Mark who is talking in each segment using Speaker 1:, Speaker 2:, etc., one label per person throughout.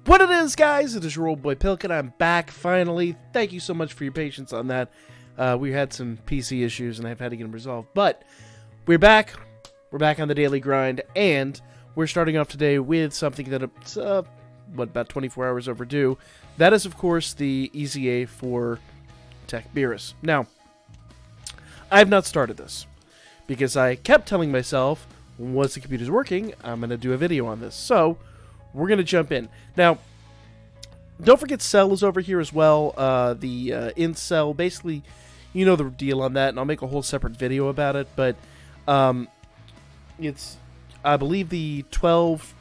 Speaker 1: What it is, guys, it is your old boy Pilk, and I'm back finally. Thank you so much for your patience on that. We had some PC issues and I've had to get them resolved, but we're back. We're back on the daily grind, and we're starting off today with something that's about 24 hours overdue. That is, of course, the EZA for Tech Beerus. Now, I have not started this because I kept telling myself, once the computer's working, I'm going to do a video on this. So, we're going to jump in. Now, don't forget Cell is over here as well. The Incel, basically, you know the deal on that, and I'll make a whole separate video about it. But it's, I believe, the 12,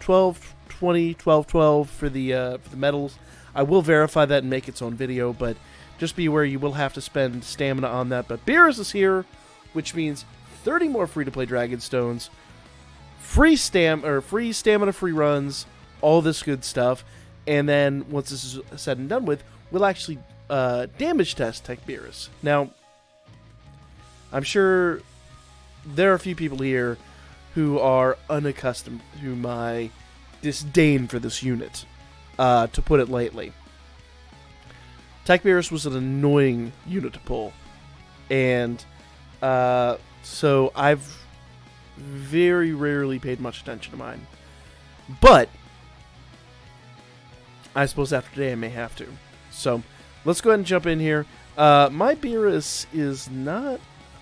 Speaker 1: 20, 12, 12 for the medals. I will verify that and make its own video, but just be aware you will have to spend stamina on that. But Beerus is here, which means 30 more free-to-play Dragon Stones, free stamina, free runs, all this good stuff. And then once this is said and done with, we'll actually damage test Tech Beerus. Now, I'm sure there are a few people here who are unaccustomed to my disdain for this unit, to put it lightly. Tech Beerus was an annoying unit to pull, and so I've very rarely paid much attention to mine. But I suppose after today I may have to. So let's go ahead and jump in here. My Beerus is not...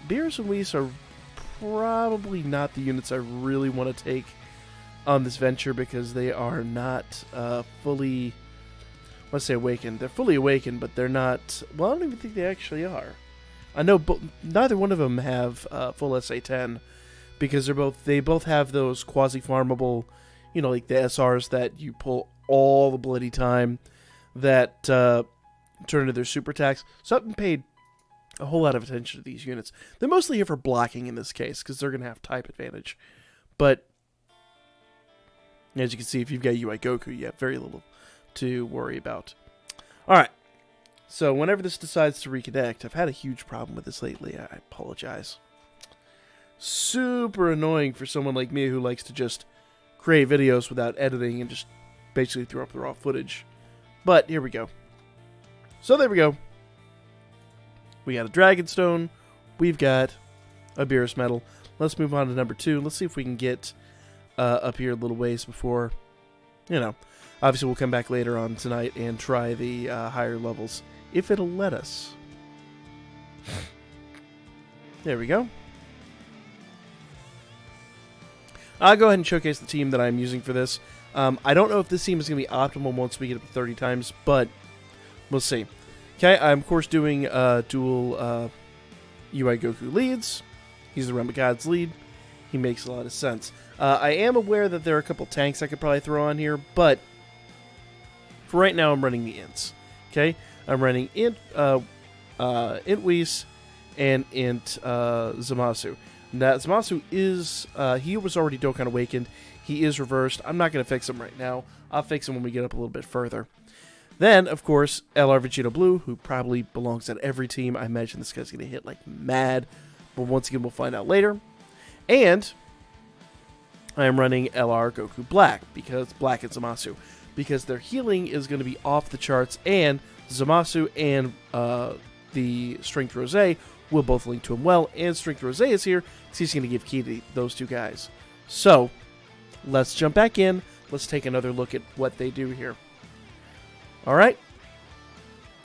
Speaker 1: Beerus and Whis are probably not the units I really want to take on this venture, because they are not fully... Let's say awakened. They're fully awakened, but they're not... Well, I don't even think they actually are. I know neither one of them have full SA10, because they both have those quasi-farmable, you know, like the SRs that you pull all the bloody time, that turn into their super attacks. So I haven't paid a whole lot of attention to these units. They're mostly here for blocking in this case, because they're going to have type advantage. But as you can see, if you've got UI Goku, you have very little to worry about. Alright, so whenever this decides to reconnect, I've had a huge problem with this lately. I apologize. Super annoying for someone like me who likes to just create videos without editing and just basically throw up the raw footage. But here we go. So there we go. We got a Dragon Stone. We've got a Beerus Medal. Let's move on to number 2. Let's see if we can get up here a little ways before, you know. Obviously, we'll come back later on tonight and try the higher levels, if it'll let us. There we go. I'll go ahead and showcase the team that I'm using for this. I don't know if this team is going to be optimal once we get up to 30 times, but we'll see. Okay, I'm, of course, doing dual UI Goku leads. He's the Realm of Gods lead. He makes a lot of sense. I am aware that there are a couple tanks I could probably throw on here, but for right now, I'm running the Ints. Okay, I'm running Int Whis and Int Zamasu. Now, Zamasu is, he was already Dokkan Awakened. He is reversed. I'm not going to fix him right now. I'll fix him when we get up a little bit further. Then, of course, LR Vegeta Blue, who probably belongs at every team. I imagine this guy's going to hit like mad, but once again, we'll find out later. And I am running LR Goku Black, because Black and Zamasu, because their healing is going to be off the charts, and Zamasu and the Strength Rose will both link to him well, and Strength Rose is here, because he's going to give key to those two guys. So, let's jump back in. Let's take another look at what they do here. Alright.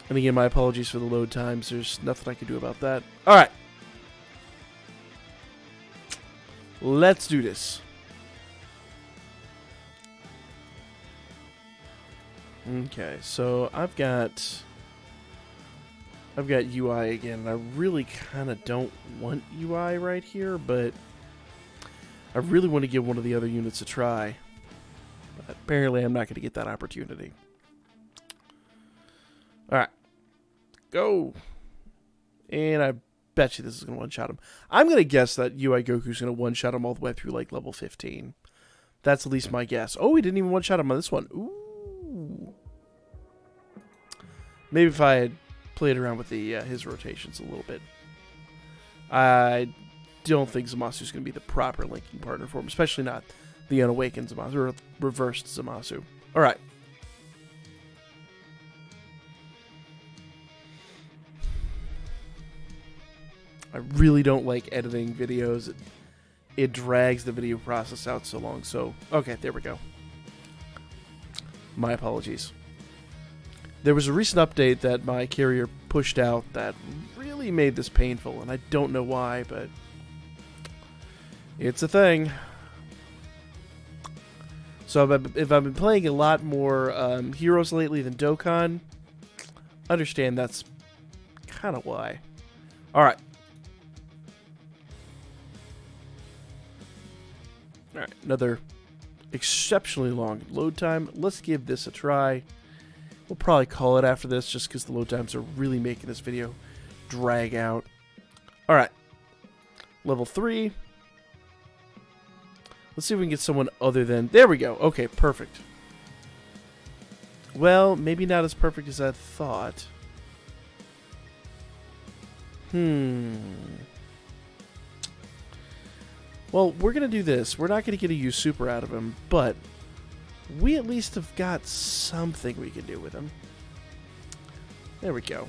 Speaker 1: And again, my apologies for the load times. There's nothing I can do about that. Alright. Let's do this. Okay, so I've got UI again. I really kind of don't want UI right here, but I really want to give one of the other units a try. But apparently, I'm not going to get that opportunity. Alright. Go! And I bet you this is going to one-shot him. I'm going to guess that UI Goku's going to one-shot him all the way through, like, level 15. That's at least my guess. Oh, he didn't even one-shot him on this one. Ooh. Maybe if I had played around with the his rotations a little bit. I don't think Zamasu's going to be the proper linking partner for him, especially not the unawakened Zamasu, or reversed Zamasu. Alright. I really don't like editing videos. It drags the video process out so long. So, okay, there we go. My apologies. There was a recent update that my carrier pushed out that really made this painful, and I don't know why, but it's a thing. So if I've been playing a lot more Heroes lately than Dokkan, understand that's kind of why. Alright. Alright, another exceptionally long load time. Let's give this a try. We'll probably call it after this just because the load times are really making this video drag out. Alright. Level 3. Let's see if we can get someone other than... There we go. Okay, perfect. Well, maybe not as perfect as I thought. Well, we're going to do this. We're not going to get a use super out of him, but we at least have got something we can do with him. There we go.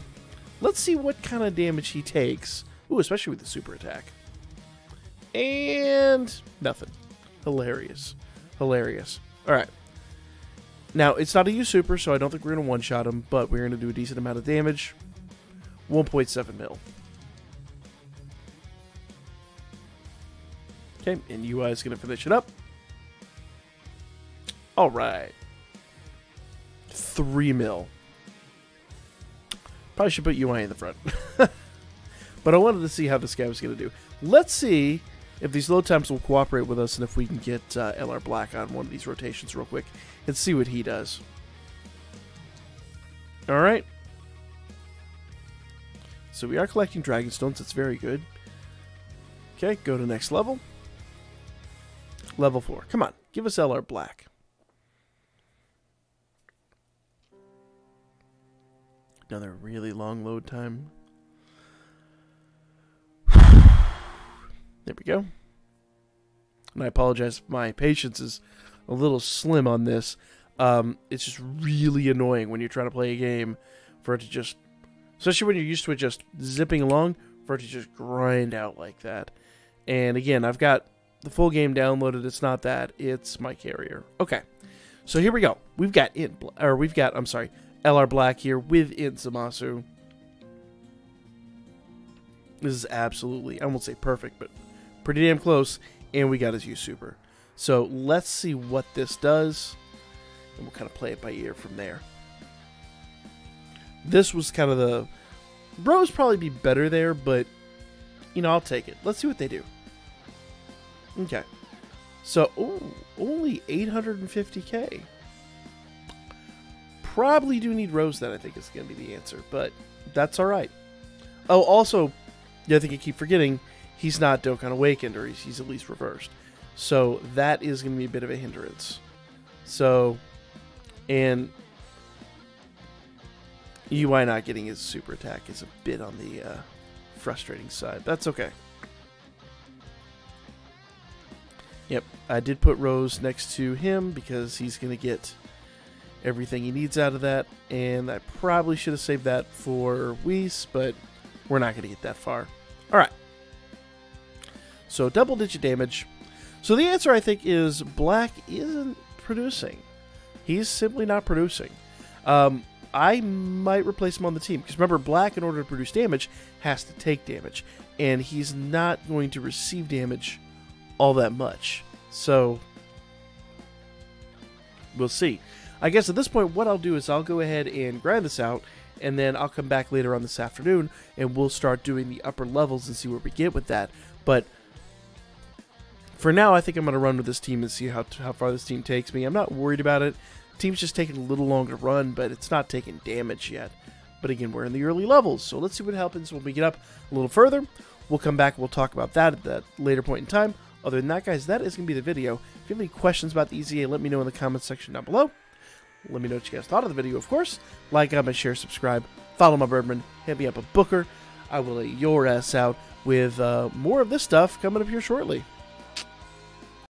Speaker 1: Let's see what kind of damage he takes. Ooh, especially with the super attack. And nothing. Hilarious. Hilarious. Alright. Now, it's not a use super, so I don't think we're going to one-shot him, but we're going to do a decent amount of damage. 1.7 mil. Okay, and UI is going to finish it up. Alright. 3 mil. Probably should put UI in the front. But I wanted to see how this guy was going to do. Let's see if these load times will cooperate with us and if we can get LR Black on one of these rotations real quick and see what he does. Alright. So we are collecting Dragon Stones. That's very good. Okay, go to next level. Level 4. Come on, give us LR Black. Another really long load time. There we go. And I apologize if my patience is a little slim on this. It's just really annoying when you're trying to play a game for it to just, especially when you're used to it just zipping along, for it to just grind out like that. And again, I've got the full game downloaded. It's not that, it's my carrier. Okay, so here we go. We've got LR Black here with Zamasu. This is absolutely, I won't say perfect, but pretty damn close. And we got his use super. So let's see what this does, and we'll kind of play it by ear from there. This was kind of the... Bros probably be better there, but, you know, I'll take it. Let's see what they do. Okay. So, ooh, only 850k. Probably do need Rose that I think is going to be the answer, but that's alright. Oh, also, the other thing I keep forgetting, he's not Dokkan Awakened, or he's at least reversed. So that is going to be a bit of a hindrance. So, and UI not getting his super attack is a bit on the frustrating side. That's okay. Yep, I did put Rose next to him because he's going to get everything he needs out of that. And I probably should have saved that for Whis, but we're not going to get that far. Alright. So double-digit damage. So the answer, I think, is Black isn't producing. He's simply not producing. I might replace him on the team. Because remember, Black, in order to produce damage, has to take damage. And he's not going to receive damage all that much. So, we'll see. I guess at this point, what I'll do is I'll go ahead and grind this out. And then I'll come back later on this afternoon. And we'll start doing the upper levels and see where we get with that. But for now, I think I'm going to run with this team and see how far this team takes me. I'm not worried about it. The team's just taking a little longer to run, but it's not taking damage yet. But again, we're in the early levels, so let's see what happens when we get up a little further. We'll come back and we'll talk about that at that later point in time. Other than that, guys, that is going to be the video. If you have any questions about the EZA, let me know in the comments section down below. Let me know what you guys thought of the video, of course. Like, comment, share, subscribe, follow my Birdman, hit me up a Booker. I will let your ass out with more of this stuff coming up here shortly.